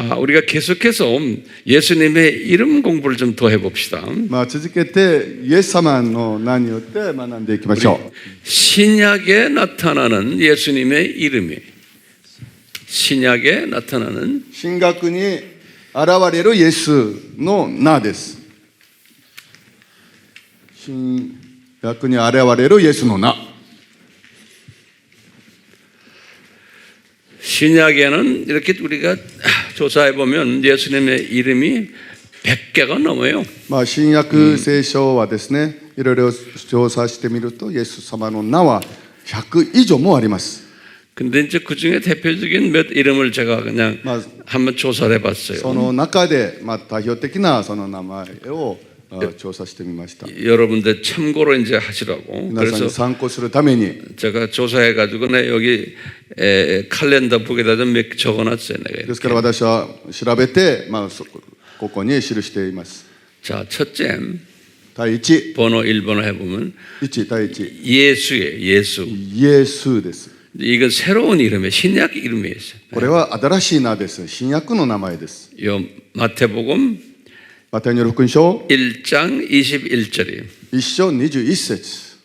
자, 우리가 계속해서 예수님의 이름 공부를 좀 더 해봅시다. 続けてイエス様の名によって学んでいきましょう。 신약에 나타나는 예수님의 이름이 신약에 나타나는 新約に現れるイエスの名です。新約に現れるイエスの名。 신약에는 이렇게 우리가 조사해 보면 예수님의 이름이 100개가 넘어요. 新約聖書はですね、いろいろ調査してみるとイエス様の名は100以上もあります。 근데 이제 그 중에 대표적인 몇 이름을 제가 그냥 한번 조사를 해봤어요. その中で代表的なその名前を調査してみました。 여러분들 참고로 이제 하시라고. 皆さんに参考するために 제가 조사해 가지고 내 여기 칼렌더 북에다 좀 몇 개 적어놨어요. 내가. ですから私は調べて、ここに記しています。 자, 첫째 第一、 번호 1번호 해보면 第一、 예수예요. 예수. イエスです。 이건 새로운 이름이에요. 신약 이름이에요. これは新しい名です。新約の名前です。 요 마태복음 マタイによる福音書 1장 21절이에요. 1章21節。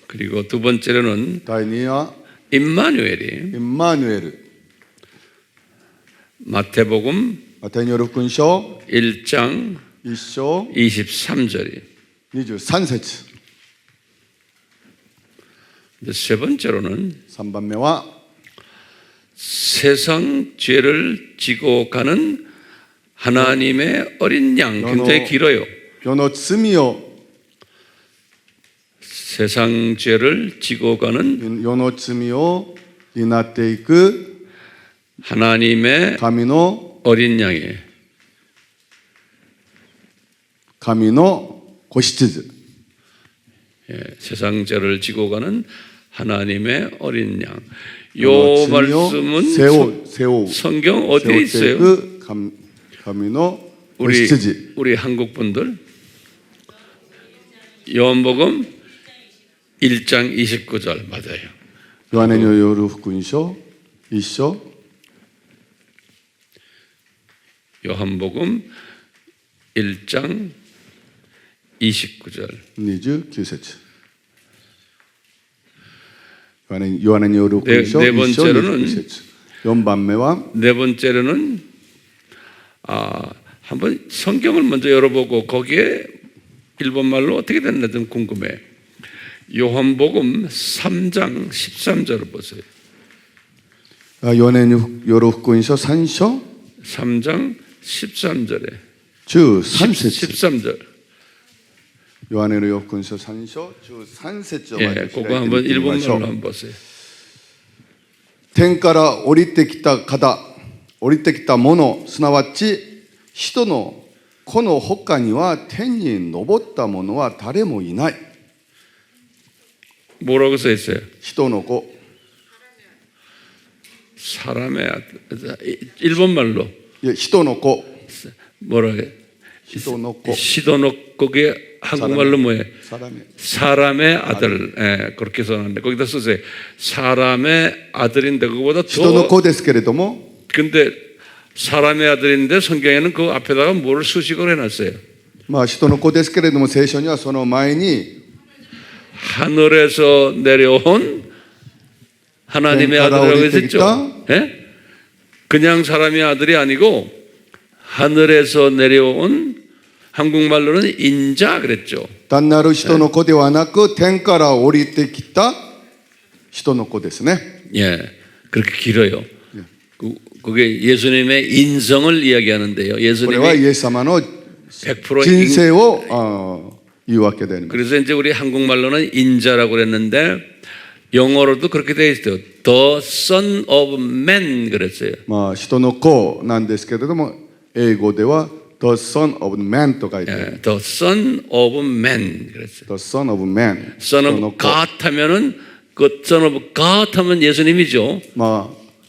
그리고 두 번째로는 第2は 임마누엘이에요. インマヌエル。 마태복음 マタイによる福音書 1장 1章 23절이에요. 23節。 세 번째로는 3番目は 세상 죄를 지고 가는 하나님의 어린 양. 굉장히 길어요. 世の罪を 세상 죄를 지고 가는 世の罪を担っていく 하나님의 神の 어린 양이에요. 神の子羊。 예, 세상 죄를 지고 가는 하나님의 어린 양. 요 말씀은 성경 어디에 있어요? 神の子羊。 우리 한국 분들 요한복음 1장 29절 맞아요. ヨハネによる福音書1章 요한복음 1장 29절 29節。ヨハネによる福音書1章29節。4番目は 네 번째로는 한번 성경을 먼저 열어보고 거기에 일본말로 어떻게 됐나 좀 궁금해. 요한복음 3장 13절을 보세요. ヨハネによる福音書3章 3장 13절에 13節。 13절. ヨハネの福音書3章13節をまず 예, 開い 그거 て 한번 みてみましょ 일본말로 う。 한번 보세요. 天から降りてきた方、降りてきたもの、すなわち人の子の他には天に昇った者は誰もいない。 뭐라고 써 있어요? 人の子。 사람의 아들. 일본말로 いや、人の子。 뭐라고 해? 人の子。 시도노고게 한국말로 뭐예요? サラメ。 사람의 아들. 예, 그렇게 써놨는데 거기다 쓰세요. 사람의 아들인데 그거보다 人の 더 子ですけれども、 근데 사람의 아들인데 성경에는 그 앞에다가 뭐를 수식을 해놨어요. 人の子ですけれども、聖書にはその前に 하늘에서 내려온 하나님의 아들이라고 했었죠. 예? 그냥 사람의 아들이 아니고 하늘에서 내려온 한국말로는 인자 그랬죠. 単なる人の子ではなく、天から降りてきた人の子ですね。 예, 그렇게 길어요. 그게 예수님의 인성을 이야기하는데요. これは 예수님의 イエス様の 100% 人生を言うわけであります。 그래서 이제 우리 한국말로는 인자라고 그랬는데 영어로도 그렇게 되어 있어요. The Son of Man 그랬어요. 人の子なんですけれども、英語では The Son of Man と書いてある。 예, The Son of Man 그랬어요. The Son of Man。 Son of God 하면은 그 Son of God 하면 예수님이죠.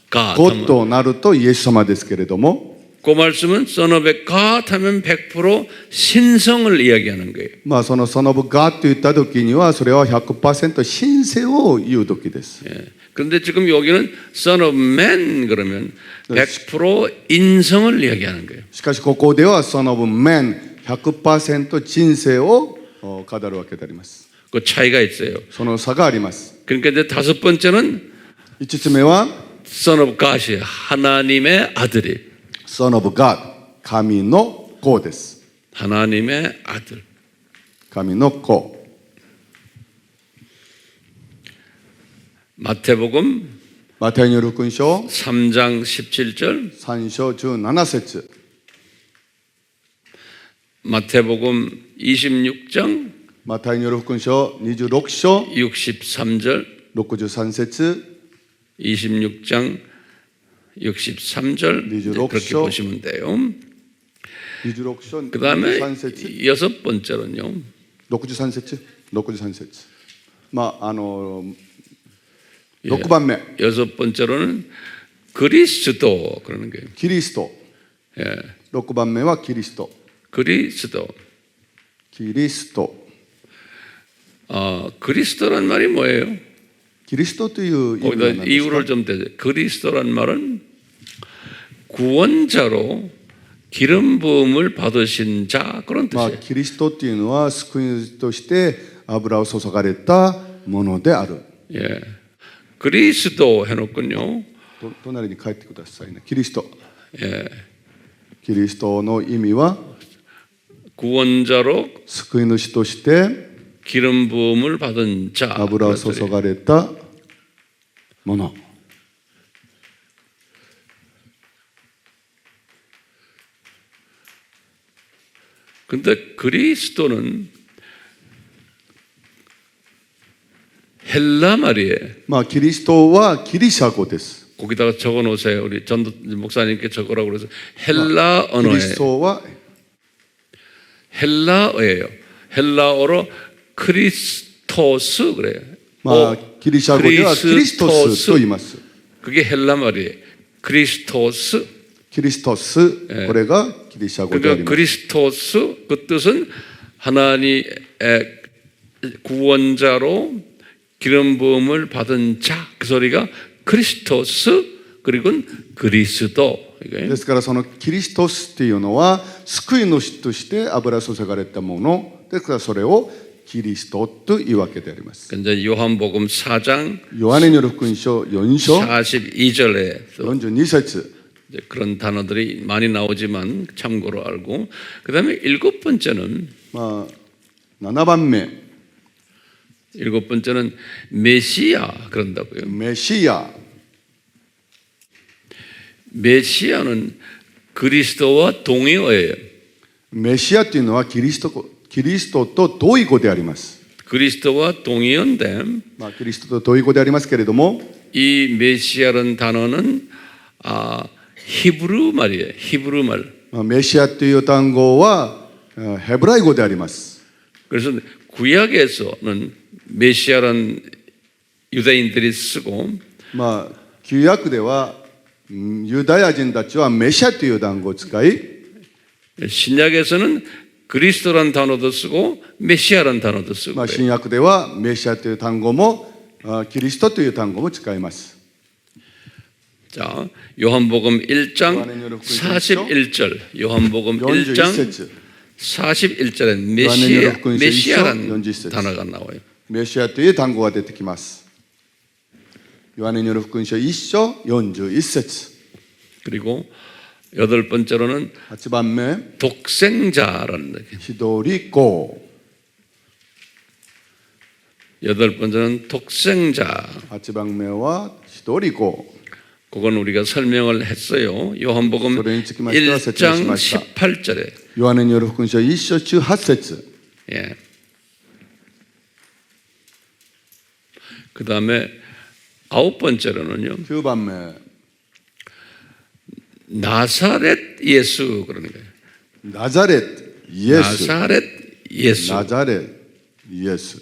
God 子 하면. となるとイエス様ですけれども、그 말씀은 Son of God 하면 100% 신성을 이야기하는 거예요. まあそのson of God と言った時にはそれは 100% 神聖を言う時です。 예. 그런데 지금 여기는 Son of Man 그러면 100% 인성을 이야기하는 거예요. しかしここでは son of man 100% 人生を語るわけであります。 그 차이가 있어요. その差があります。 그러니까 이제 다섯 번째는 5つ目は Son of God이 하나님의 아들이 son of God 神の子です。 하나님의 아들. 神の子。 마태복음 マタイによる福音書 3장 17절 3章17節 마태복음 26장 マタイによる福音書26章 63절 63節 26장 63절 26 그렇게 章 보시면 돼요. 26章 그 다음에 23節 여섯 번째로는요. 63節63節まあ예, 6番目 여섯 번째로는 그리스도 그러는 거예요. キリスト 예, 6番目はキリスト 그리스도. キリスト 그리스도란 말이 뭐예요? キリストという意味は 거기다 何ですか 이유를 좀 대세요. 그리스도란 말은 구원자로 기름 부음을 받으신 자 그런 まあ 뜻이에요. キリストっていうのは救い主として油を注がれたものである。 예, 그리스도 해놓군요. 隣に帰ってくださいね。キリスト。 예, キリストの意味は 구원자로 救い主として 기름 부음을 받은 자. 油を 그런 注 뜻이에요. がれたもの。 근데 그리스도는 헬라 말이에요. まあキリストはギリシャ語です。 거기다가 적어 놓으세요. 우리 전도 목사님께 적으라고 그래서 헬라 キリ 언어예요. ストは 헬라어예요. 헬라어로 크리스토스 그래요. まあギリシャ語ではキリストスと言います。 그게 헬라 말이에요. 크리스토스. キリストス、これがギリシャ語であり 그러니까 ます。 크리스토스 그 뜻은 하나님의 구원자로 기름 부음을 받은 자. 그 소리가 크리스토스 그리고 그리스도. ですからそのキリストスっていうのは救い主として油注がれたものですからそれをキリストというわけであります。 이제 요한복음 4장 ヨハネによる福音書4章 42절에 42節 그런 단어들이 많이 나오지만 참고로 알고 그다음에 일곱 번째는 まあ7番目 일곱 번째는 메시아 그런다고요. メシア 메시아는 그리스도와 동의어예요. メシアというのはキリストと同意語であります。 그리스도와 동의어인데 まあキリストと同意語でありますけれども 이 메시아라는 단어는 히브리 말이에요. 히브리 말. まあメシアという単語はヘブライ語であります。 그래서 구약에서는 메시아란 유대인들이 쓰고 まあ旧約ではユダヤ人たちはメシアという単語を使い 신약에서는 그리스도란 단어도 쓰고 메시아란 단어도 쓰고 まあ新約ではメシアという単語もキリストという単語も使います。 자, 요한복음 1장 41절. 요한복음 41 1장 節 41절에 메시아란 단어가 나와요. メシアという単語が出てきます。ヨハネによる福音書1章41節 그리고 여덟 번째로는 8番目 독생자라는 얘기. 一人子 여덟 번째는 독생자. 8番目は一人子 그건 우리가 설명을 했어요. 요한복음 1장 18절에. ヨハネによる福音書1章18節 예. 그 다음에 아홉 번째로는요. 9番目 나사렛 예수 그러는 거예요. ナザレットイエス 나사렛 예수. ナザレットイエス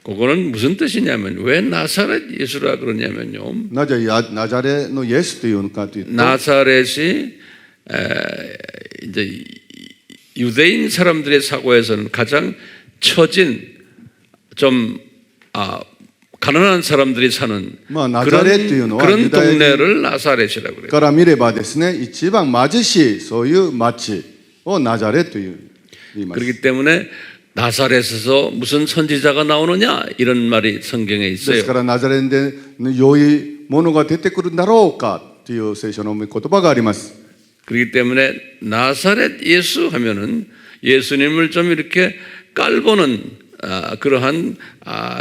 그거는 무슨 뜻이냐면 왜 나사렛 예수라 그러냐면요. なぜナザレのイエスというのかというと 나사렛이 이제 유대인 사람들의 사고에서는 가장 처진 좀 가난한 사람들이 사는 まあナザレというのは 그런 ユダヤ人 동네를 나사렛이라고 그래요. から見ればですね、一番貧しいそういう町をナザレという言います。 그렇기 때문에 나사렛에서 무슨 선지자가 나오느냐 이런 말이 성경에 ですか 있어요. らナザレで良いものが出てくるんだろうかという聖書の言葉があります。 그렇기 때문에 나사렛 예수 하면은 예수님을 좀 이렇게 깔보는 그러한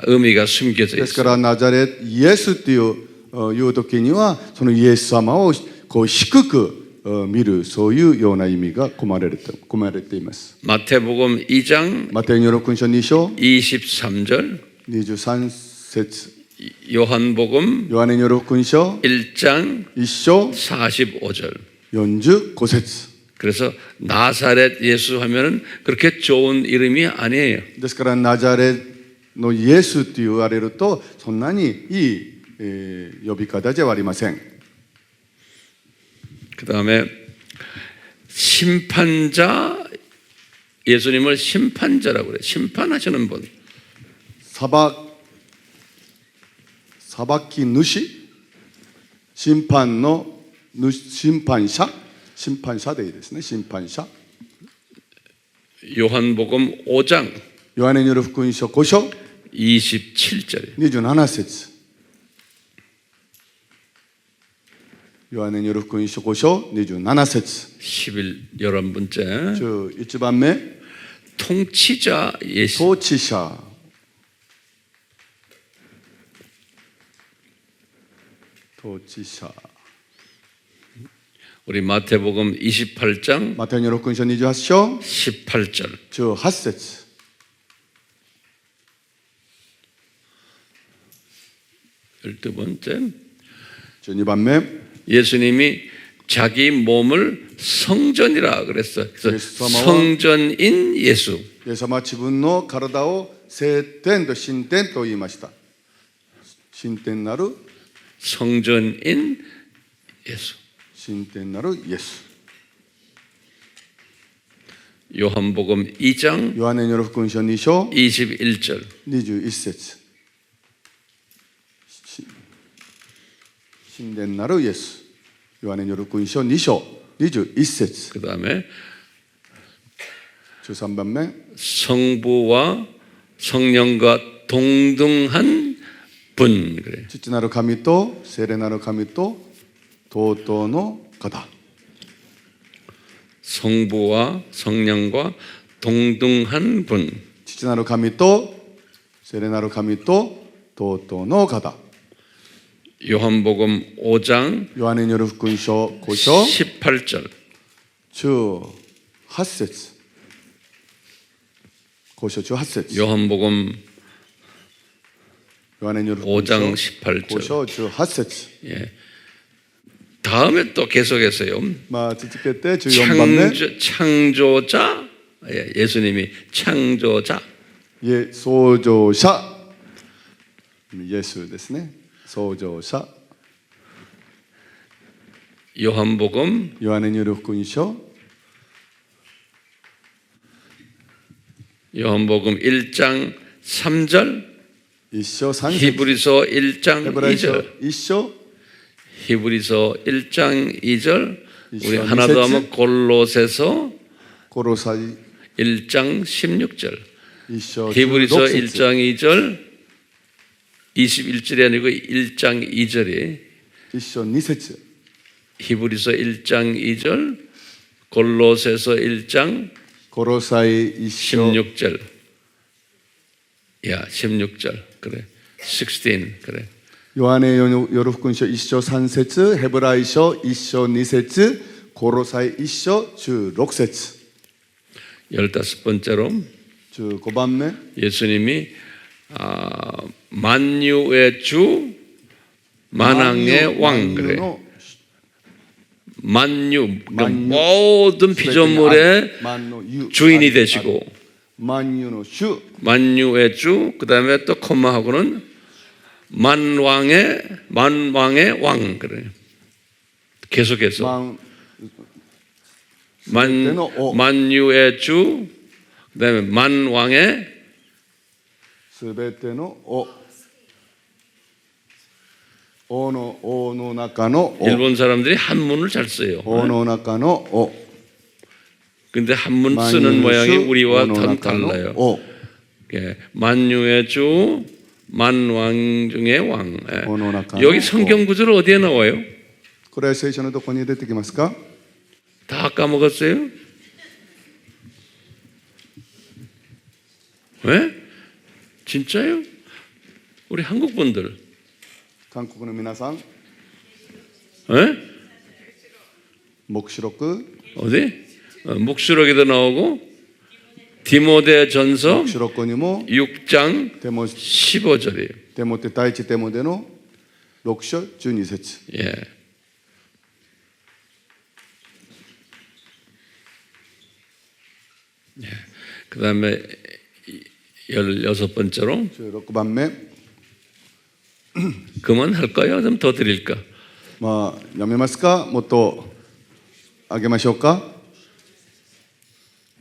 의미가 숨겨져 ですか 있어요. らナザレイエスという時にはそのイエス様をこう低く見るそういうような意味が込まれています。 마태복음 2장 マタイによる福音書2章 23절 23節 요한복음 ヨハネによる福音書 1장 1章 45절 45節 그래서 나사렛 예수 하면은 그렇게 좋은 이름이 아니에요. ですからナザレのイエスと言われるとそんなにいい、呼び方じゃありません。 그 다음에 심판자 예수님을 심판자라고 그래요. 심판하시는 분. 裁き主審判の審判者でいいですね。審判者 요한복음 5장 ヨハネによる福音書5章 27절 27節ヨハネによる福音書5章27節 11번째 11番目 통치자 예수 統治者우리 마태복음 28장 マタイによる福音書28章 18절 18節 12번째 12番目 예수님이 자기 몸을 성전이라 그랬어요. 그래서 예수님은 성전인 예수. イエス様は自分の体を聖殿と神殿と言いました。神殿なる 성전인 예수. 神殿なるイエス。 요한복음 2장 ヨハネによる福音書2章 21절. 21節神殿なるイエス。ヨハネによる福音書2章21節 그 다음에 13番目 성부와 성령과 동등한 분. 그래. 父なる神と聖霊なる神と同等の方 성부와 성령과 동등한 분. 父なる神と聖霊なる神と同等の方 요한복음 5장 ヨハネによる福音書5章 18절. 18節5章18節 요한복음 ヨハネによる福音書 5장 5 18절. 章18節 예. 다음에 또 계속해서요. まあ続けて14番目 창조자. 예수님이 창조자. 創造者イエスですね創造者 요한복음 ヨハネによる福音書 요한복음 1장 3절 1章3節 히브리서 1장 ヘブライ書 2절 1章 히브리서 1장 2절 우리 이章하나 더 이節 하면 골로새서 コロサイ 1장 16절 1章 히브리서 16節 1장 2절 21절이 아니고 1장 2절이 1章2節 히브리서 1장 2절 골로새서 1장 コロサイ1章 16절. 야, 16절. 그래. 16. 그래. ヨハネによる福音書1章3節ヘブライ書1章2節コロサイ1章16節 15번째로 15番目 예수님이 만유의 주 만왕의 왕 그래. 만유 그러니까 모든 피조물의 주인이 되시고 만유의 주, 만유의 주, 그 다음에 또 콤마하고는 만왕의 왕 그래요. 계속해서 만유의 주, 그 다음에 만왕의 すべての王の中の王 일본 사람들이 한문을 잘 써요. 王の中の王 근데 한문 만유의 쓰는 모양이 주, 우리와王の 좀 中の 달라요. 王 예, 만유의 주, 만왕 중의 왕. 예. 王の中の 여기 王 성경 구절 어디에 나와요? これは聖書のどこに出てきますか？ 다 까먹었어요? 왜? 진짜요? 우리 한국 분들. 韓国の皆さん 예? 黙示録 어디? 묵시록에도 나오고 디모데 전서 黙示録にも 6장 テモ 15절이에요. 第一テモでの6章12節 예. 예. 그 다음에 16번째로 16番目 그만할까요? 좀 더 드릴까? まあやめますか？もっとあげましょうか？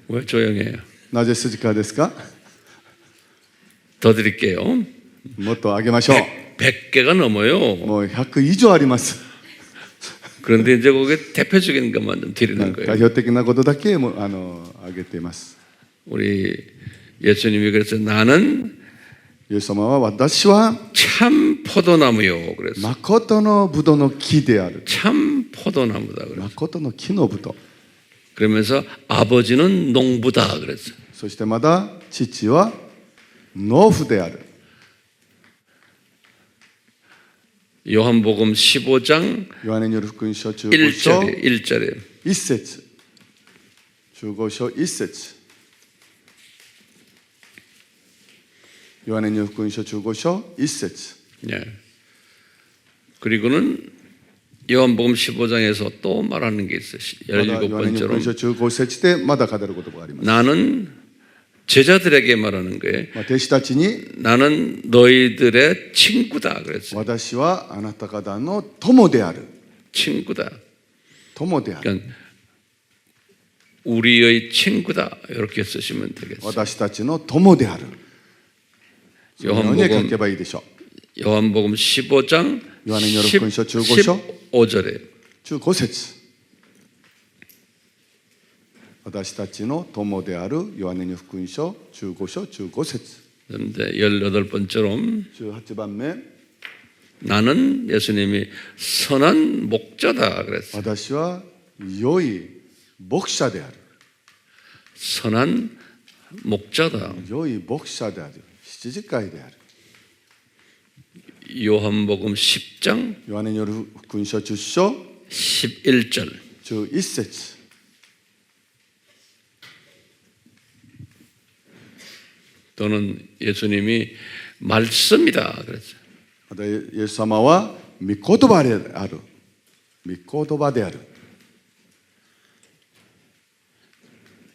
왜 조용해요? なぜ筋からですか？ 더 드릴게요. もっとあげましょう。 100개가 넘어요. もう100以上あります。 그런데 이제 거기에 대표적인 것만 좀 드리는 代 거예요. 表的なことだけもあげています。 우리 예수님이 그래서 나는 イエス様は私は 참 포도나무요. 그래서 誠のブドウの木である。 참 포도나무다. 그래서 誠の木のブドウ。 그러면서 아버지는 농부다. 그랬어요. そしてまだ父は農夫である。 요한복음 15장 ヨハネによる福音書15章 1절에 1節15章1節ヨハネによる福音書15章1節 예. 그리고는 요한복음 15장에서 또 말하는 게 있어요. まだヨハネによる福音書 17번째로 15節でまだ語る言葉があります。 나는 제자들에게 말하는 거예요. 弟子たちに 나는 너희들의 친구다. 그랬어요. 私はあなた方の友である。 친구다. 友である。 그러니까 우리의 친구다. 이렇게 쓰시면 되겠어요. 私たちの友である。そのように書けばいいでしょう。 요한복음 15장 ヨハネによる福音書15章 15절에 15節私たちの友であるヨハネの福音書15章15節 그런데 18번째로 18番目 나는 예수님이 선한 목자다 그랬어요. 私は良い牧者である 선한 목자다. 良い牧者である羊飼いである 요한복음 10장 ヨハネによる福音書10章 11절 11節 또는 예수님이 말씀이다 그랬어요. またイエス様は御言葉である御言葉である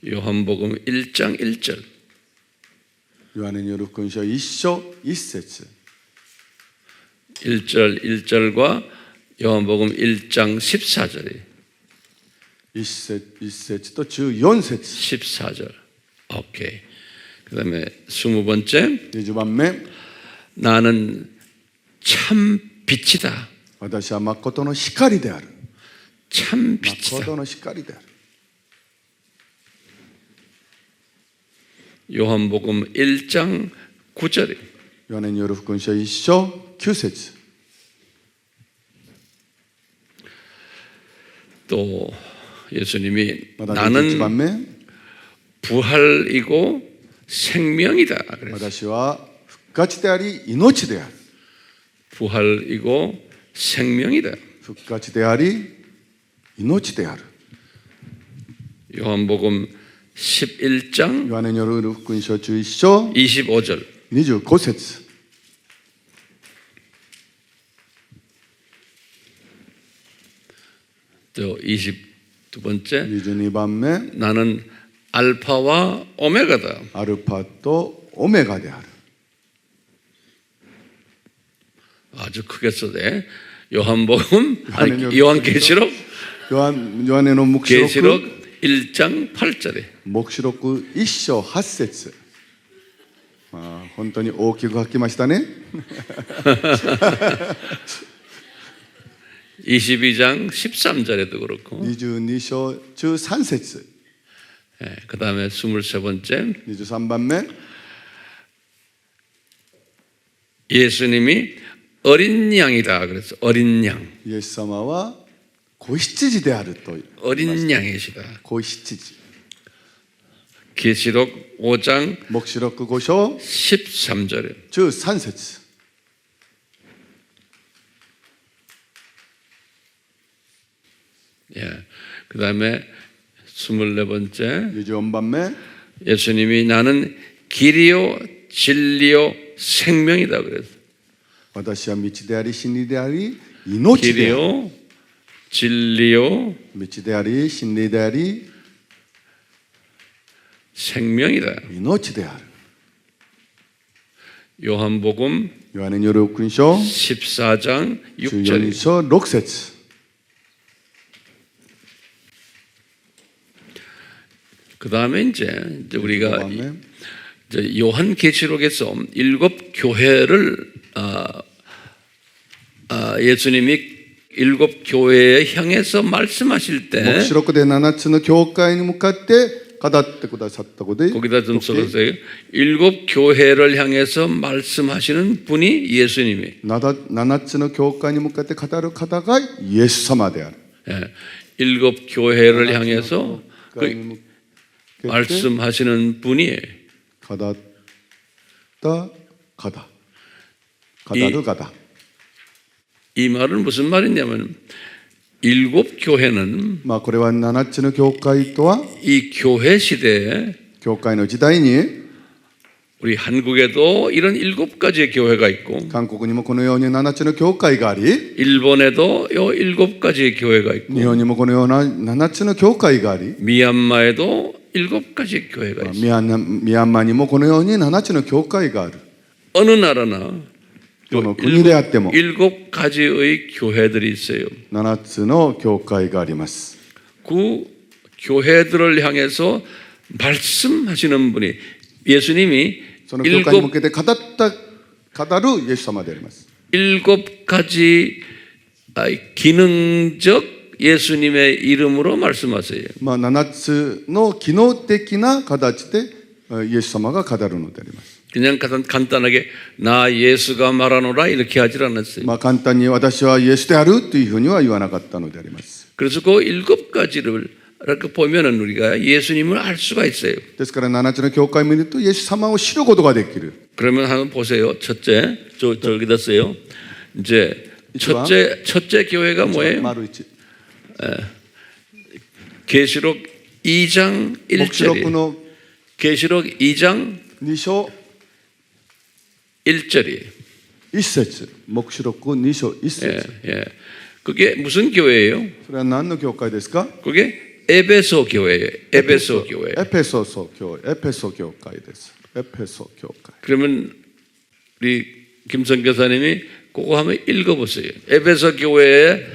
요한복음 1장 1절 ヨハネによる福音書1章1節 1절 1절과 요한복음 1장 14절이 1節と14節 14절. 오케이. 그다음에 20번째 20番目 나는 참 빛이다. 私は誠の光である 참 빛이다. 誠の光である 요한복음 1장 9절이 ヨハネによる福音書1章9節 또 예수님이 また11番 나는 目 부활이고 생명이다. 그랬어요. 私は復活であり命である 부활이고 생명이다. 復活であり命である 요한복음 11장 ヨハネによる福音書11章 25절 25節 또 22번째 22番目 나는 알파와 오메가다. アルファとオメガである。 아주 크게 써대. 요한복음, 요한은 요한계시록, ヨハネの黙示 계시록 録 1장 8절에 黙示録1章8節、本当に大きく書きましたね。 22장 13절에도 그렇고 22章13節、 그 다음에 23번째 23番目、 예수님이 어린 양이다. 그래서 어린 양. イエス様は子羊であると。 어린 양이시다. 子羊。 계시록 5장 黙示録5章 13절에 13節、 그 다음에 24번째 24番目、 예수님이 나는 길이요 진리요 생명이다. 그래서 私は道であり真理であり命である。 길이요 진리요 道であり真理であり 생명이다. 命である。 요한복음 ヨハネによる福音書 14장 14 6절. 章6節、 그 다음에 이제 우리가 다음에 이제 요한계시록에서 7 교회를 예수님이 7 교회에 향해서 말씀하실 黙 때 示録で7つの教会に向かって語ってくださったことで、 거기다 좀 써보세요. 7 교회를 향해서 말씀하시는 분이 예수님이. 7つの教会に向かって語る方がイエス様である。 7 교회를 향해서 教会に向けて 말씀하시는 분이 語った方、語る方。 이 말은 무슨 말이냐면 7 교회는 これは7つの教会とは、 이 교회 시대에 教会の時代に 우리 한국에도 이런 7가지의 교회가 있고 韓国にもこのように7つの教会があり、 일본에도 요 7가지의 교회가 있고 日本にもこのような7つの教会があり、 미얀마에도 7가지의 교회가 있어요. ミャンマーにもこのように7つの教会がある。 어느 나라나 どの国であっても 7가지의 교회들이 있어요. 7つの教会があります。 그 교회들을 향해서 말씀하시는 분이 예수님이 その教会に向けて語るイエス様であります。 7가지 기능적 예수님의 이름으로 말씀하세요. 7つの機能的な形でイエス様が語るのであります。 그냥 간단하게 나 예수가 말하노라 이렇게 하질 않았어요. 簡単に私はイエスであるというふうには言わなかったのであります。 그래서 그 7가지를 이렇게 보면은 우리가 예수님을 알 수가 있어요. ですから7つの教会を見るとイエス様を知ることができる。 그러면 한번 보세요. 첫째, 저기다 써요. 이제 첫째 교회가 뭐예요? 丸一。 계시록 2장 黙示録 1절이. の 계시록 2장 2章 1절이. 1節。黙示録2章1 예, 節。 예. 그게 무슨 교회예요? それは何の教会ですか？ 그게 에베소 교회예요. 에베소 교회. エペソ教会です。エペソ教会。 그러면 우리 김성 교사님이 그거 한번 읽어보세요. 에베소 교회에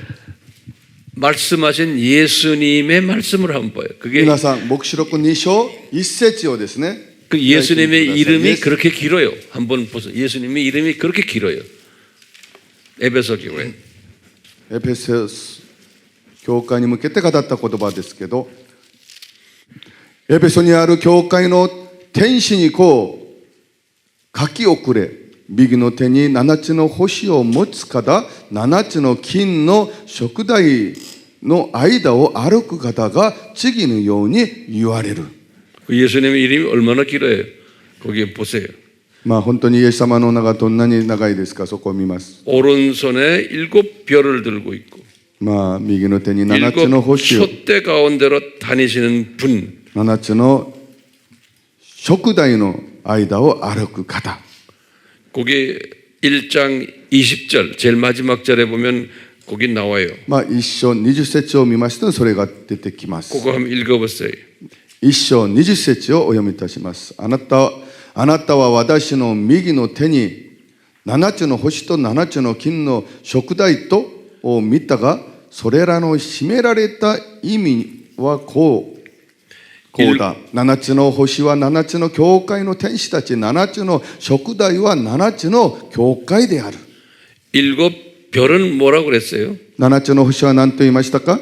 말씀하신 예수님의 말씀을 한번 봐요. 그게 皆さん、黙示録2章1節をですね。 그 예수님의 이름이 예수- 그렇게 길어요. 한번 보세요. 예수님의 이름이 그렇게 길어요. 에베소 교회. エペソ教会に向けて語った言葉ですけど、エペソにある教会の天使にこう書き遅れ、右の手に7つの星を持つ方、7つの金の燭台の間を歩く方が次のように言われる。 그 예수님의 이름이 얼마나 길어요. 거기 보세요. 本当にイエス様の名がどんなに長いですか、そこを見ます。 오른손에 7 별을 들고 있고 右の手に7つの 7 星を、 촛대 가운데로 다니시는 분. 7つの燭台の間を歩く方。 거기 1장 20절 제일 마지막 절에 보면 거기 나와요. 一章20節を見ますとそれが出てきます。 그거 한번 읽어보세요. 1章20節をお読みいたします。あなたは私の右の手に7つの星と7つの金の燭台とを見たが、それらの秘められた意味はこうだ。7つの星は7つの教会の天使たち、7つの燭台は7つの教会である。 일곱 별은 뭐라고 그랬어요? 7つの星は何と言いましたか？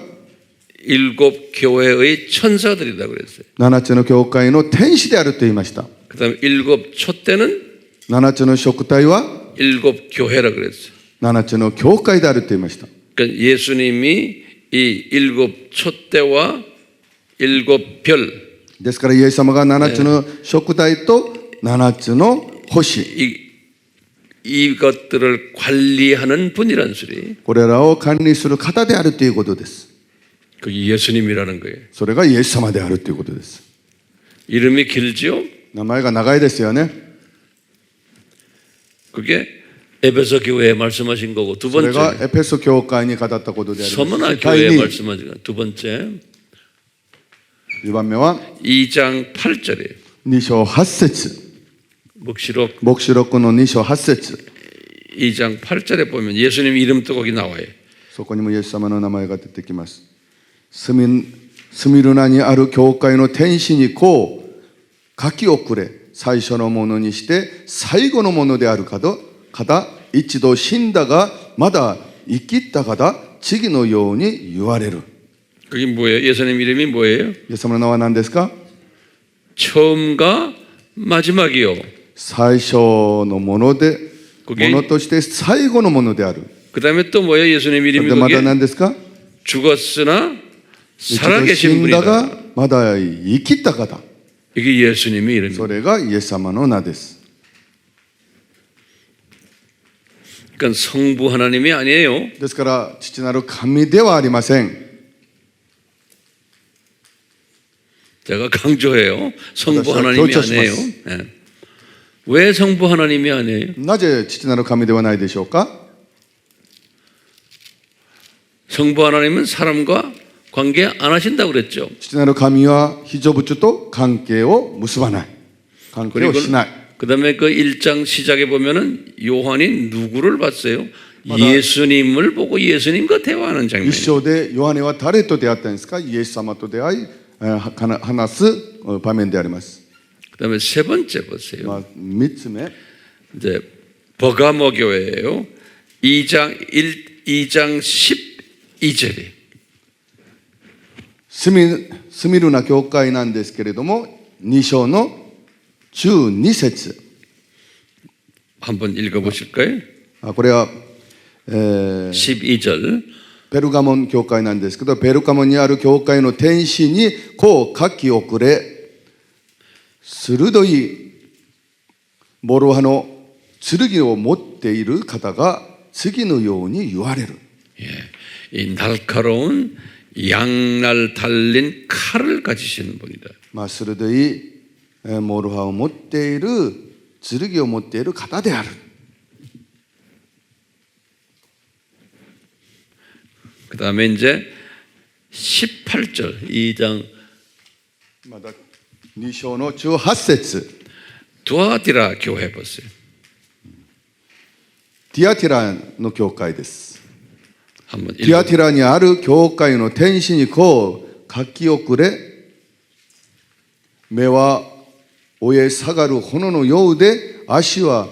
일곱 교회의 천사들이라고 그랬어요. 7つの教会の天使であると言いました。 그다음에 일곱 촛대는 7つの燭台は 일곱 교회라고 그랬어요. 7つの教会であると言いました。 그러니까 예수님이 이 일곱 촛대와 일곱 별, ですからイエス様が7つの燭台と7つの星、 이것들을 관리하는 분이라는 소리. これらを管理する方であるということです。 그게 예수님이라는 거예요. それがイエス様であるということです。 이름이 길지요? 名前が長いですよね。 그게 에베소 교회에 말씀하신 거고, 두 それが 번째 エペソ教会に語ったことであります。 서머나 第 교회에 2 말씀하신 거. 두 번째 2番目は 2장 8절이에요. 2章8節、 黙示録黙示録の2章8節、 2장 8절에 보면 예수님 이름도 거기 나와요. そこにもイエス様の名前が出てきます。スミルナにある教会の天使にこう書き遅れ、最初のものにして最後のものである方、一度死んだがまだ生きた方、次のように言われる。 그게 뭐예요? 예수님 이름이 뭐예요? イエス様の名は何ですか？ 처음과 마지막이요. 最初のもので、ものとして最後のものである。 그 다음에 또 뭐예요? 예수님 それ 이름이 でまた 그게 何ですか？ 죽었으나 一 살아계신 度死んだ 분이다. がまだ生きた方、 이게 예수님의 이름입니다. それがイエス様の名です。 그러니까 성부 하나님이 아니에요. ですから父なる神ではありません。 제가 강조해요. 성부 맞았어요. 하나님이 교체하시마스. 아니에요. 예. 왜 성부 하나님이 아니에요? なぜ父なる神ではないでしょうか？ 성부 하나님은 사람과 관계 안 하신다고 그랬죠. 父なる神は非常物と関係を結ばない。関係を 그리고 しない。 그다음에 그 1장 시작에 보면은 요한이 누구를 봤어요? 맞아. 예수님을 보고 예수님과 대화하는 一 장면이에요. 章でヨハネは誰と出会ったんですか？イエス様と出会い、話す場面であります。 그다음에 세 번째 보세요. 3つ目、 이제 버가모 교회예요. 2장 12절에 スミルナ教会なんですけれども、2章の12節、 한번 읽어보실까요? これは、12절 ペルガモン教会なんですけど、ペルガモンにある教会の天使にこう書き遅れ、鋭い諸刃の剣を持っている方が次のように言われる。 이 날카로운 양날 달린 칼을 가지시는 분이다. 鋭い諸刃を持っている、剣を持っている方である。 그 다음에 이제 18절 2장 まだ2章の18節、 두아디라 교회 보세요. ティアティラの教会です。 한번 ティアティラにある教会の天使にこう書き遅れ、目は燃え盛る炎のようで、足は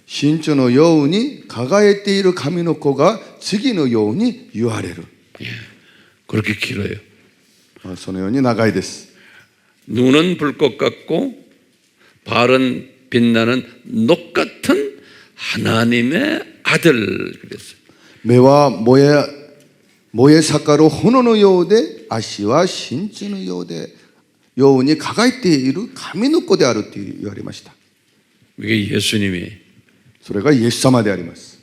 真珠のように輝いている神の子が次のように言われる。 그렇게 길어요. そのように長いです。 눈은 불꽃 같고 발은 빛나는 녹 같은 하나님의 아들 그랬어요. 目は燃え盛る炎のようで、足は真珠のように輝いている神の子であると言われました。 이게 예수님이 それがイエス様であります。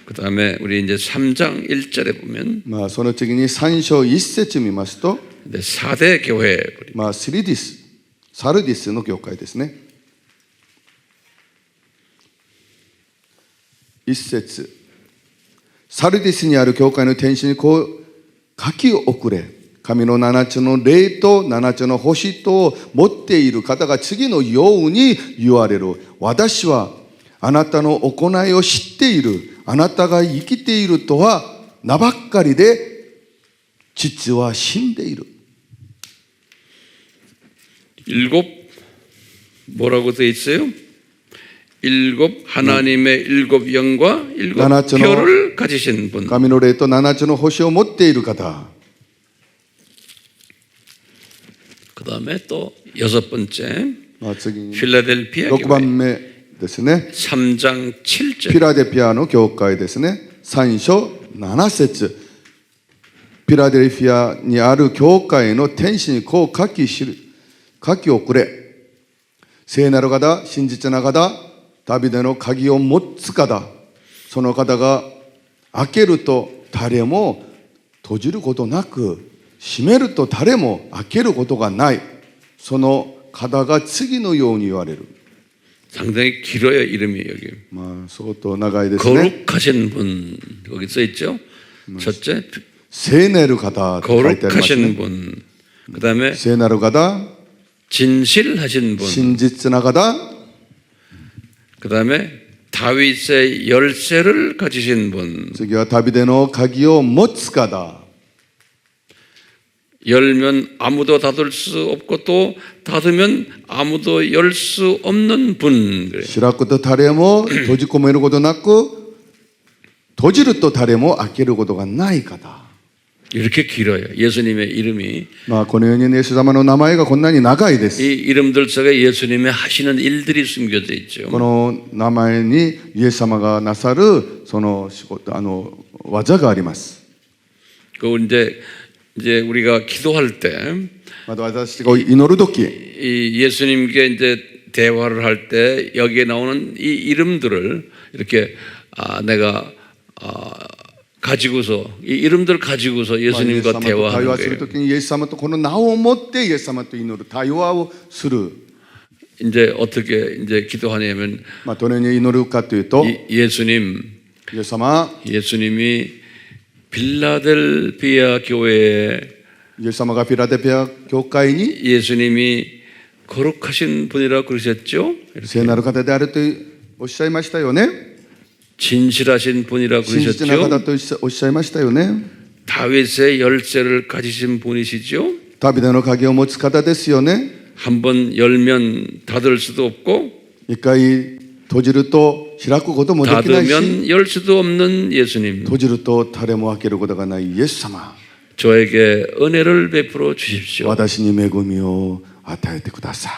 그 다음에 우리 이제 3장 1절에 보면 その次に3章1節見ますと、 4대 교회 サルディスの教会ですね。1節、サルディスにある教会の天使にこう書き送れ。神の七つの霊と七つの星とを持っている方が次のように言われる。私はあなたの行いを知っている。あなたが生きているとは名ばっかりで、実は死んでいる。 일곱 뭐라고 돼 있어요? 일곱 하나님의 일곱 영과 일곱 나나처럼 표를 가지신 분. 神の霊と七つの星を持っている方。 그 다음에 또 여섯 번째 次に 필라델피아 6 교회 番目ですね。 3장 フィ 7절 ラデルフィアの教会ですね。3章7節。フィラデルフィアにある教会の天使にこう書き送れ。聖なる方、真実な方、ダビデの鍵を持つ方、その方が開けると誰も閉じることなく、閉めると誰も開けることがない。その方が次のように言われる。 상당히 길어요 이름이 여기. まあ相当長いですね。 거룩하신 분 거기 써 있죠. 첫째 聖なる方と書いてありますね。 거룩하신 분. 그 다음에 聖なる方、 진실하신 분. 真実な方、 그 다음에 다윗의 열쇠를 가지신 분. 次はダビデの鍵を持つ方。 열면 아무도 닫을 수 없고 또 닫으면 아무도 열 수 없는 분. 그래요. 開くと誰も閉じ込めることなく、閉じると誰も開けることがない方。 이렇게 길어요. 예수님의 이름이. まあこのようにイエス様の名前がこんなに長いで 이 す。 이름들 속에 예수님의 하시는 일들이 숨겨져 있죠. この名前にイエス様がなさるその仕事、技があります。 그 이제 우리가 기도할 때, また私が祈るとき、 이 예수님께 이제 대화를 할 때 여기에 나오는 이 이름들을 이렇게 내가 가지고서 이 이름들 가지고서 イエス 예수님과 様と対 대화하는 話する 거예요. ときにイエス様とこの名を持ってイエス様と祈る対話をする。 이제 어떻게 이제 기도하냐면 まあどのように祈るかというと、 예수님, イエス様、 예수님이 빌라델피아 교회에 イエス様がフィラデルフィア教会に 예수님이 거룩하신 분이라고 그러셨죠? 聖なる方であるとおっしゃいましたよね。 진실하신 분이라고 真実な方 그러셨죠? とおっしゃいましたよね。 다윗의 열쇠를 가지신 분이시죠? ダビデの鍵を持つ方ですよね。 한번 열면 닫을 수도 없고 一回閉じると開くこともできないし、 닫으면 열 수도 없는 예수님. 閉じると誰も開けることがないイエス様。 저에게 은혜를 베풀어 주십시오. 私に恵みを与えてください。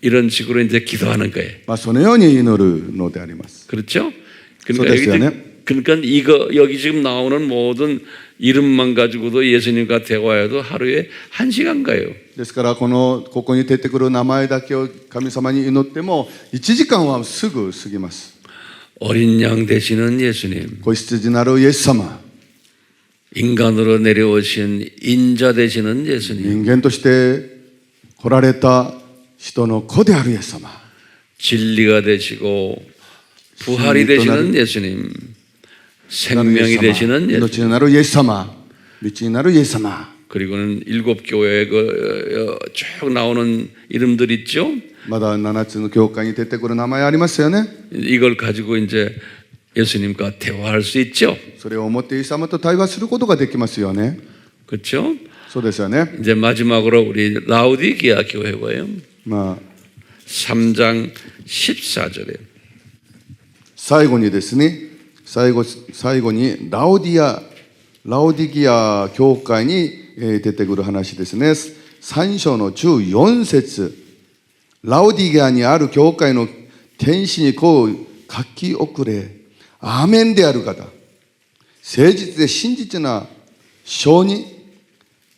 이런 식으로 이제 기도하는 거예요. まあそのように祈るのであります。 그렇죠? 그렇죠. 그러니까 이거 여기 지금 나오는 모든 이름만 가지고도 예수님과 대화해도 하루에 1시간 가요. ですからここに出てくる名前だけを神様に祈っても1時間はすぐ過ぎます。 어린 양 되시는 예수님, 子羊なるイエス様、 인간으로 내려오신 인자 되시는 예수님, 人間として来られた人の子であるイエス様、 진리가 되시고 부활이 되시는 예수님, 생명이 되시는 命 예수님, になるイエス様、道になるイエス様、 그리고는 일곱 교회 쭉 나오는 이름들 있죠. まだ7つの教会に出てくる名前ありますよね。 이걸 가지고 이제 예수님과 대화할 수 있죠. それを持ってイエス様と対話することができますよね。 그렇죠? そうですよね。 이제 마지막으로 우리 라우디게아 교회고요. まあ 3장 14절에 最後にですね、最後にラオディギア教会に出てくる話ですね。3章の14節、ラオディギアにある教会の天使にこう書き送れ。アーメンである方、誠実で真実な証人、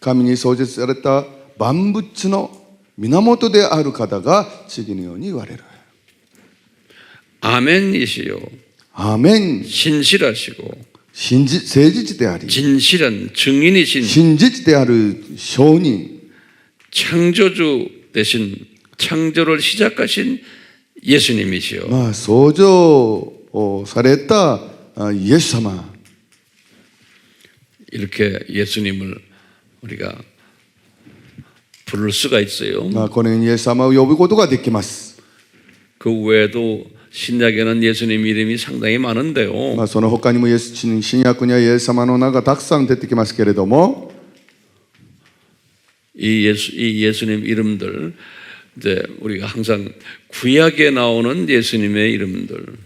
神に創設された万物の源である方が次のように言われる。 아멘이시요. アーメン、 신실하시고 誠実であり、 진실한 증인이신 真実である証人、 창조주 대신 창조를 시작하신 예수님이시요. 創造をされたイエス様、 이렇게 예수님을 우리가 부를 수가 있어요. まあこのようにイエス様を呼ぶことができます。 그 외에도 신약에는 예수님 이름이 상당히 많은데요. まあその他にも新約にはイエス様の名がたくさん出てきますけれども、 이 예수님 이름들 이제 우리가 항상 구약에 나오는 예수님의 이름들,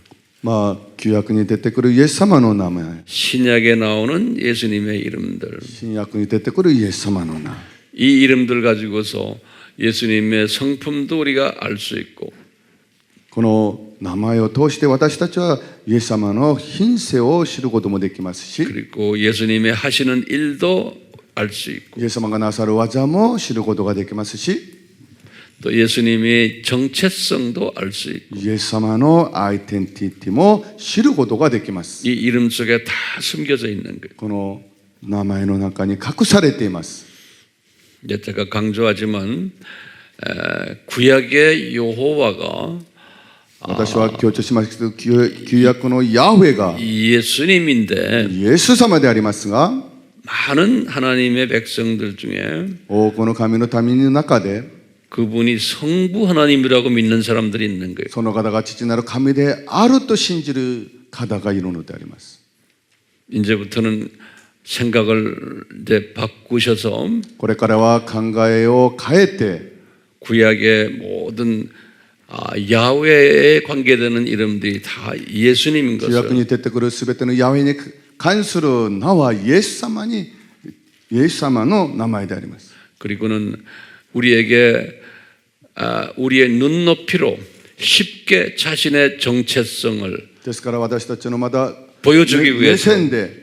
まあ旧約に出てくるイエス様の名前、 신약에 나오는 예수님의 이름들, 新約に出てくるイエス様の名、 이 이름들 가지고서 예수님의 성품도 우리가 알 수 있고, この名前を通して私たちはイエス様の品性を知ることもできますし、 그리고 예수님의 하시는 일도 알 수 있고, イエス様がなさる技も知ることができますし、 또 예수님의 정체성도 알 수 있고, イエス様のアイデンティティも知ることができます。 이 이름 속에 다 숨겨져 있는 거예요. この名前の中に隠されています。 이제 제가 강조하지만 구약의 여호와가 私は強調しますけど、旧約のヤフェが 예수님인데 イエス様でありますが、 많은 하나님의 백성들 중에 多くの神の民の中で 그분이 성부 하나님이라고 믿는 사람들이 있는 거예요. その方が父なる神であると信じる方がいるのであります。 이제부터는 생각을 이제 바꾸셔서 これからは考えを変えて 구약의 모든 야훼에 관계되는 이름들이 다 예수님인 旧約 것을 に出てくるすべてのヤフェに関する名はイエス様の名前であります。 그리고는 우리에게 우리의 눈높이로 쉽게 자신의 정체성을 ですから私たちのまだ 보여주기 目 위해서 線で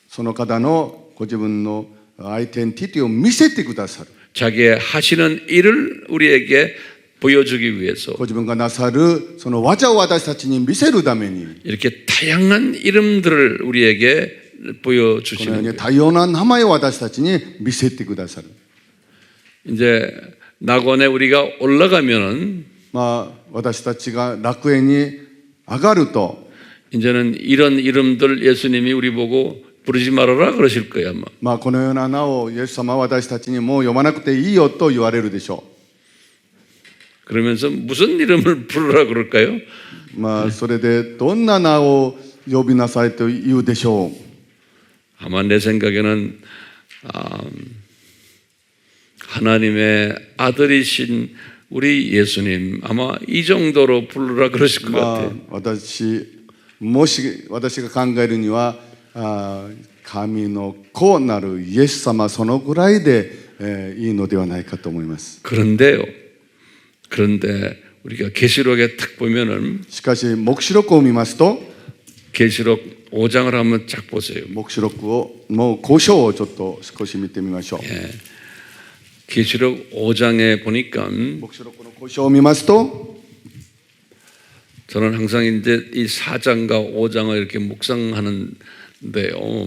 その方のご自分のアイデンティティを見せてくださる。 자기의 하시는 일을 우리에게 보여주기 위해서 ご自分がなさるその技を私たちに見せるために 이렇게 다양한 이름들을 우리에게 このよう 보여주시는 に 거예요. 多様な名前を私たちに見せてくださる。 이제 낙원에 우리가 올라가면은 まあ私たちが楽園に上がると 이제는 이런 이름들 예수님이 우리 보고 부르지 말아라 그러실 거야 아마. まあこのような名をイエス様は私たちにもう読まなくていいよと言われるでしょ 그러면서 무슨 이름을 부르라 그럴까요? う。まあそれでどんな名を呼びなさいと言うでしょう。 아마 내 생각에는 하나님의 아들이신 우리 예수님 아마 이 정도로 부르라 그러실 것 まあ 같아요. もし私が考えるには神の子なるイエス様そのぐらいで、いいのではないかと思います。 그런데 우리가 계시록에 딱 보면은 しかし黙示録を見ますと 계시록 5장을 한번 쫙 보세요. 黙示録をもう5章をちょっと少し見てみましょう。 계시록 5장에 보니까 黙示録の5章を見ますと 저는 항상 이제 이 4장과 5장을 이렇게 묵상하는데요.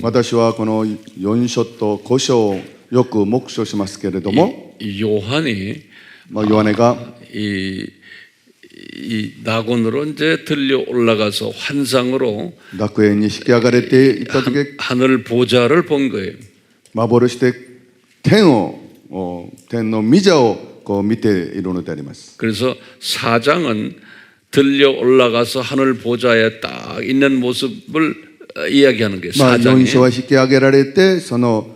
私はこの4章と5章をよく黙唱しますけれども、 이 요한이 まあ、ヨハネが 이 낙원으로 이제 들려 올라가서 환상으로 楽園に引き上がれていった時 하늘 보좌를 본 거예요. 幻で天の御座をこう見ているのであります。 그래서 4장은 들려 올라가서 하늘 보좌에 딱 있는 모습을 이야기하는 거예요. まあ、4章 4장이. は引き上げられてその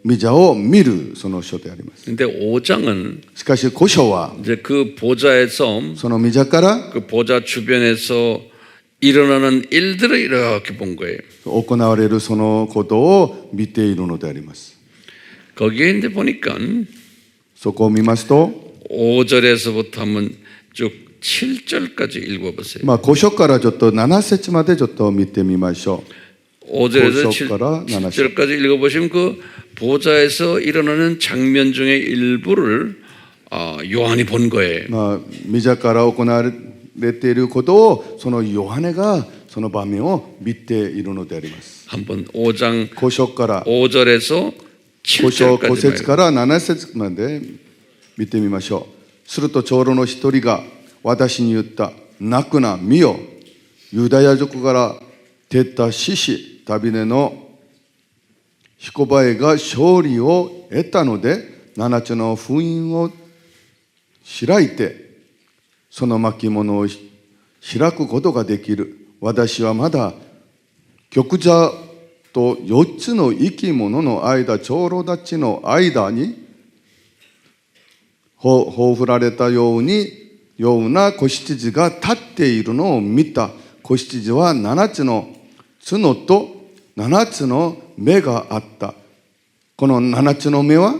御座を見るその書であります。 근데 5장은 しかし5章は 이제 그 보좌에서 その御座から 그 보좌 주변에서 일어나는 일들을 이렇게 본 거예요. 行われるそのことを見ているのであります。 거기에 이제 보니까 そこを見ますと、 5절에서부터 한번 쭉 7절까지 읽어보세요. まあ、5章からちょっと7節までちょっと見てみましょう。 5절에서 5절から 7절까지 읽어보시면 그 보좌에서 일어나는 장면 중에 일부를 요한이 본 거예요. まあ、御座から行われていることをそのヨハネがその場面を見ているのであります。 한번 5장 5章から 5절에서 5章5 7절까지 節から7節まで見てみましょう。すると長老の一人が私に言った。泣くな、見よ。ユダヤ族から出た獅子、ダビデの彦バエが勝利を得たので、7つの封印を開いて、その巻物を開くことができる。私はまだ玉座と4つの生き物の間、長老たちの間に葬られたような子羊が立っているのを見た。子羊は7つの角と7つの目があった。この7つの目は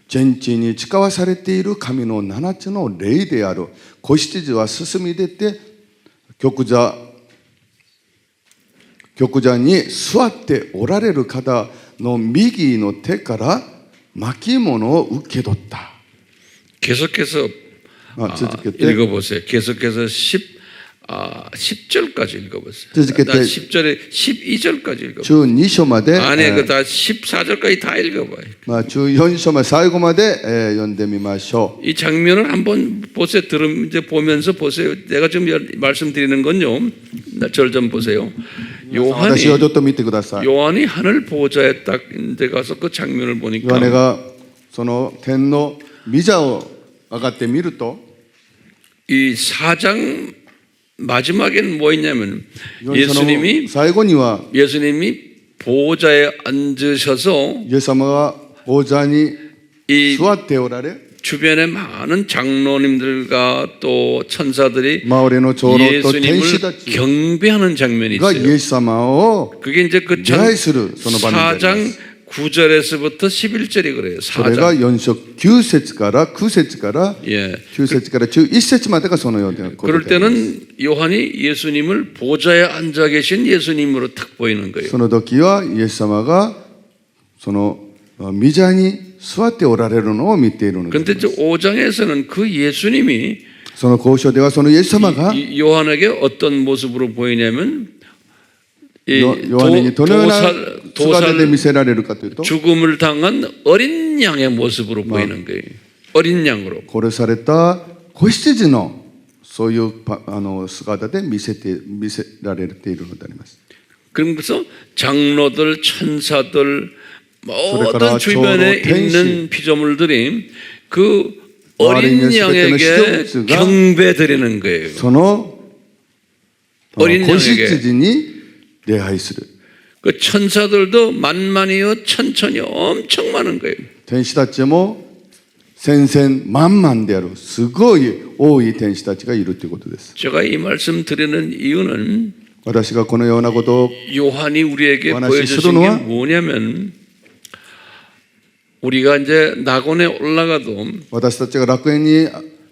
天地に誓わされている神の7つの霊である。子羊は進み出て玉座に座っておられる方の右の手から巻物を受け取った。 계속해서 읽어보세요. 계속해서 10절까지 읽어보세요. 続けて 10절에 12절까지 읽어보세요. 12章まで 안에 그 다 14절까지 다 읽어봐요. 14章まで最後まで読んでみましょう。 이 장면을 한번 보세요. 이제 보면서 보세요. 내가 지금 말씀드리는 건요. 절 좀 보세요. 私をちょっと見てください。 요한이 하늘 보좌에 딱 데 가서 그 장면을 ヨハネ 보니까 がその天の御座を上がってみると、 이 4장 마지막에는 뭐 있냐면 4章の 예수님이 最後には 보좌에 앉으셔서 イエス様が王座に 이 座っておられ、 주변에 많은 장로님들과 또 천사들이 周りの長老と天使た 예수님을 ち 경배하는 장면이 がイ 있어요. エス様を 그게 이제 그 礼拝するその場面であります。 4장 9절에서부터 11절이 그래요. それが 4장. 4章9節から9節から 예. 9節から11節までがそのようなこと 그럴 であります。 때는 요한이 예수님을 보좌에 앉아 계신 예수님으로 딱 보이는 거예요. その時はイエス様がその御座に座っておられるのを見ているので 그런데 5장에서는 그 예수님이 その交渉ではそのイエス様が 요한에게 어떤 모습으로 보이냐면 이 ヨハネにどのような姿で見 도살 せられるかというと、 죽음을 당한 어린 양의 모습으로 보이는 거예요. 어린 양으로. 殺された子羊のそういう姿で見せられているのであります。 그래서 장로들, 천사들, 모든 그러니까 주변에 저로 있는 피조물들이 그 어린 어린 양에게 시대때는 경배 드리는 거예요. その 어린 子 양에게 羊に礼拝する。 그 천사들도 만만이요 천천히 엄청 많은 거예요. 天使たちも千々万々であるすごい多い天使たちがいるということです。 제가 이 말씀 드리는 이유는 私がこのようなことを 요한이 우리에게 원하시 보여주신 게 시도는 뭐냐면 우리가 이제 낙원에 올라가도 私たちが楽園に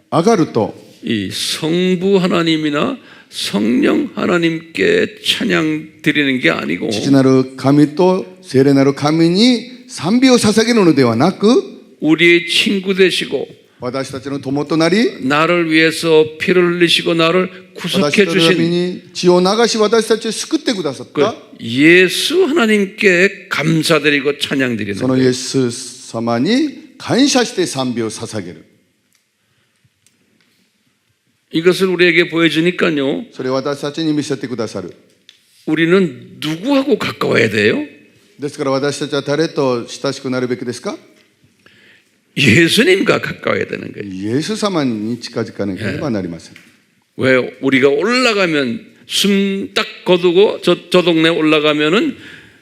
上がると 이 성부 하나님이나 성령 하나님께 찬양 드리는 게 아니고 父なる神と聖霊なる神に賛美を捧げるのではなく、 우리의 친구 되시고 私たちの友となり、 나를 위해서 피를 흘리시고 나를 私 구속해 たちのため 주신 に血を流し私たちを救ってくださっ 그 た 예수 하나님께 감사드리고 찬양 드리는 そのイ 거예요. エス様に感謝して賛美を捧げる。 이것을 우리에게 보여주니까요. それを私たちに見せてくださる。 우리는 누구하고 가까워야 돼요? ですから私たちは誰と親しくなるべきですか？ 예수님과 가까워야 되는 거예요. イエス様に近づかなければなりません。 왜 우리가 올라가면 숨 딱 거두고 저 동네 올라가면은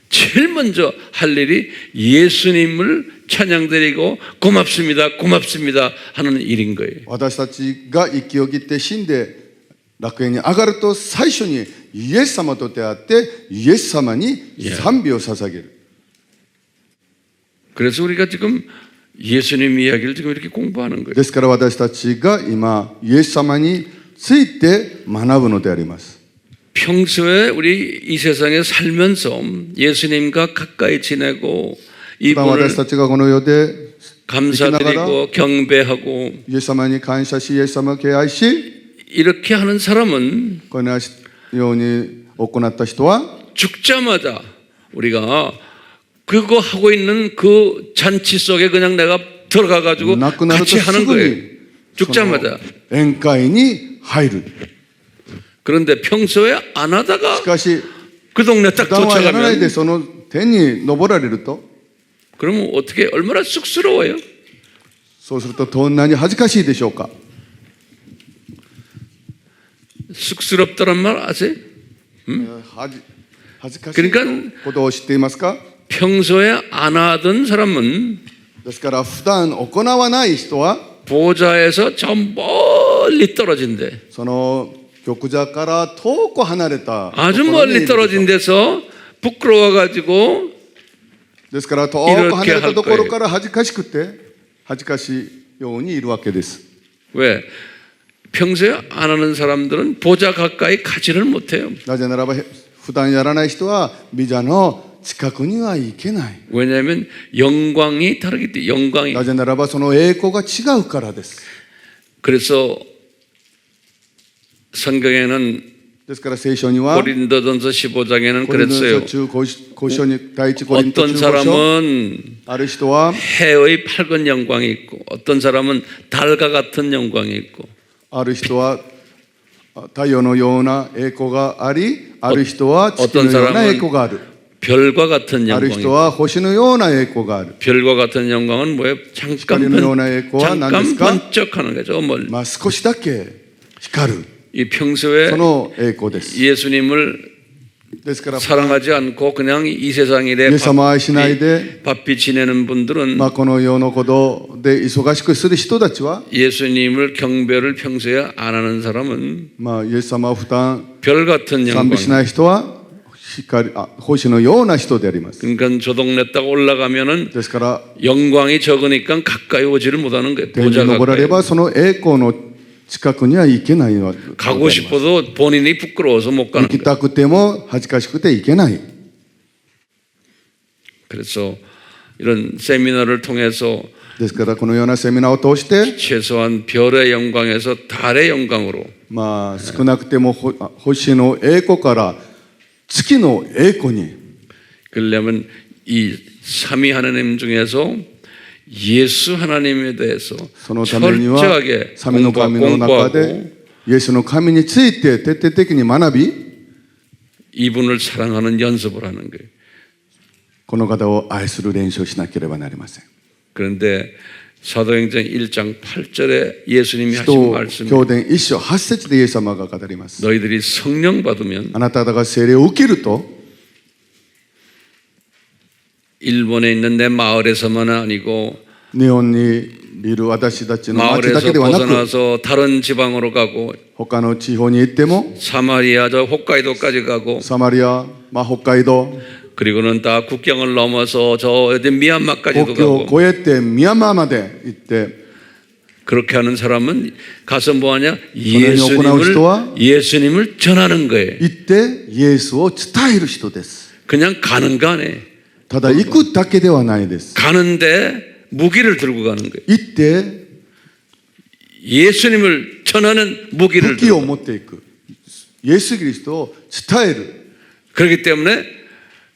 제일 먼저 할 일이 예수님을 찬양드리고 고맙습니다, 고맙습니다 하는 일인 거예요. 私たちが息を切って死んで楽園に上がると最初にイエス様と出会ってイエス様に賛美を捧げる。 그래서 우리가 지금 예수님 이야기를 지금 이렇게 공부하는 거예요. ですから私たちが今イエス様について学ぶのであります。 평소에 우리 이 세상에 살면서 예수님과 가까이 지내고 私 이분을 たちがこの世で 감사드리고 경배하고 イエス様に感謝しイエス様を敬愛し 이렇게 하는 사람은 このように行った人は 죽자마자 우리가 그거 하고 있는 그 잔치 속에 그냥 내가 들어가 가지고 亡くなると 같이 す 하는 ぐ 거예요. にそ 죽자마자. の宴会に入る。 그런데 평소에 안 하다가 しかし 그 동네 딱 普段はやらないで 도착하면 その天に昇られると、 그러면 어떻게 얼마나 쑥스러워요? そうするとどんなに恥ずかしいでしょうか。 쑥스럽다는 말 아세요? 恥ずかしい 그러니까 ことを知っていますか。 평소에 안 하던 사람은 ですから普段行わない人は 보좌에서 저 멀리 떨어진대. その玉座から遠く離れた 아주 ところにい 멀리 ること 떨어진 데서 부끄러워가지고 ですから遠く離れたところから恥ずかしくて恥ずかしいようにいるわけです。 왜? 평소에 안 하는 사람들은 보좌 가까이 가지를 못해요. なぜならば普段やらない人はビザの近くには行けない。 왜냐하면 영광이 다르기 때문에 영광이. なぜならばその栄光が違うからです。 그래서 성경에는 ですから聖書には 고린도전서 15장에는 コリント 그랬어요. 書中交渉に第一コリント 어떤 中5章 사람은 ある人は 해의 밝은 영광이 있고 어떤 사람은 달과 같은 영광이 있고 ある人は太陽のような栄光があり、ある人は月のような栄光がある。 별과 같은 ある 영광이 人は星のような栄光がある。 별과 같은 영광은 뭐예요? 잠깐,光のような栄光は何ですか？ 번쩍하는 거죠. 멀리. まあ少しだけ光る。 이 평소에 その栄光です。 예수님을 ですから、 사랑하지 않고 그냥 이 세상 일에 イエス様を愛しないで、 바삐 지내는 분들은 まあこの世のことで忙しくする人たちは、 예수님을 경배를 평소에 안 하는 사람은 まあイエス様を負担 별 같은 賛美し 영광. ない人は星のような人であります。 그러니까 저 동네 딱 올라가면은 ですから 영광이 적으니까 가까이 오지를 못하는 거예요. 天に 보좌 登られ 가까이. ばその栄光の近くには行けないわけであります。 가고 싶어도 본인이 부끄러워서 못 行 가는 き 거예요. たくても恥ずかしくて行けない。 그래서 이런 세미나를 통해서 ですからこのようなセミナーを通して、 최소한 별의 영광에서 달의 영광으로 まあ少なくても星の栄光から月の栄光に、 그러려면 이 삼위 하나님 중에서 예수 하나님에 대해서 そのためには 철저하게 神の神の中 공부하고 でイエスの神について徹底的に学び、 이분을 사랑하는 연습을 하는 거예요. この方を愛する練習をしなければなりません。 그런데 사도행전 1장 8절에 예수님이 使 하신 徒 말씀이 教伝1章8節でイエス様が語ります。 너희들이 성령 받으면 あなた方が聖霊を受けると、 일본에 있는 내 마을에서만 아니고 日本にいる私たちの町だけ 마을에서 ではなく、 벗어나서 다른 지방으로 가고 他の地方に行っても、 사마리아 저 홋카이도까지 가고 サマリア、まあ、北海道、 그리고는 다 국경을 넘어서 저 어디 미얀마까지도 国境を 가고 越えてミャンマーまで行って、 그렇게 하는 사람은 가서 뭐하냐? 예수님을 예수님을 전하는 거예요. 行ってイエスを伝える人です。 그냥 가는 거 아니에요. ただ行くだけではないです。 가는데 무기를 들고 가는 거예요. 行って 예수님을 전하는 무기를 武器を 들고. 持っていく。イエス・キリストを伝える。 그렇기 때문에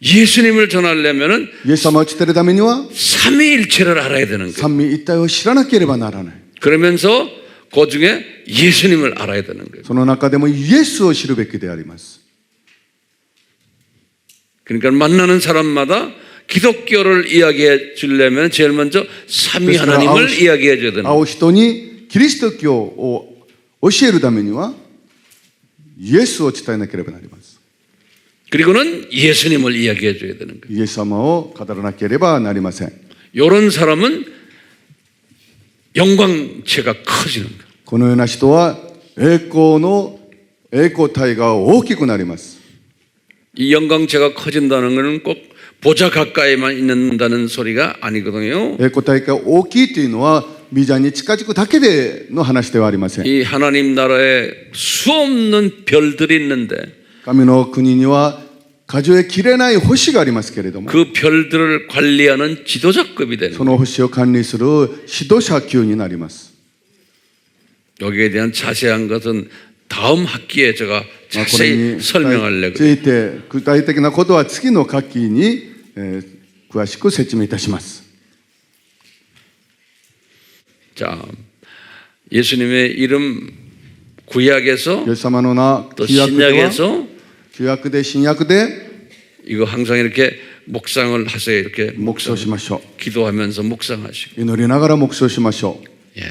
예수님을 전하려면은 イエス様を伝えるためには 삼위일체를 알아야 되는 거예요. 三位一体を知らなければならない。 그러면서 그 중에 예수님을 알아야 되는 거예요. その中でもイエスを知るべきであります。 그러니까 만나는 사람마다 기독교를 이야기해 주려면 제일 먼저 삼위 하나님을 이야기해 줘야 되는 会う人にキリスト教を教えるためにはイエスを伝えなければなります。 그리고는 예수님을 이야기해 줘야 되는 거예요. イエス様を語らなければなりません。 이런 사람은 영광체가 커지는 거예요. このような人は栄光体が大きくなります。 이 영광체가 커진다는 것은 꼭 보좌 가까이만 있는다는 소리가 아니거든요. 栄光体が大きいというのはビザに近づくだけでの話ではありません。 이 하나님 나라에 수없는 별들이 있는데 神の国には数えきれない星がありますけれども、 그 별들을 관리하는 지도자급이 되는 その星を管理する指導者級になります。 여기에 대한 자세한 것은 다음 학기에 제가 まあこれ 자세히 に 설명하려고 ついて具体的なことは次の学期に、詳しく説明いたします。 자, 예수님의 이름 구약에서 イエス様の名、 또 旧約では 신약에서 旧約で新約で 이거 항상 이렇게 묵상을 하세요. 이렇게 黙想しましょ 기도하면서 묵상하시고. う。祈りながら黙想しましょう。 예.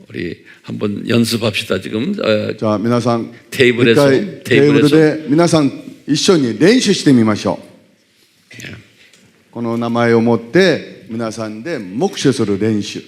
우리 한번 연습합시다. 지금 じゃあ皆さん、 테이블에서 一回テーブルで皆さん一緒に練習してみましょう。 예. この名前を持って皆さんで黙想する練習。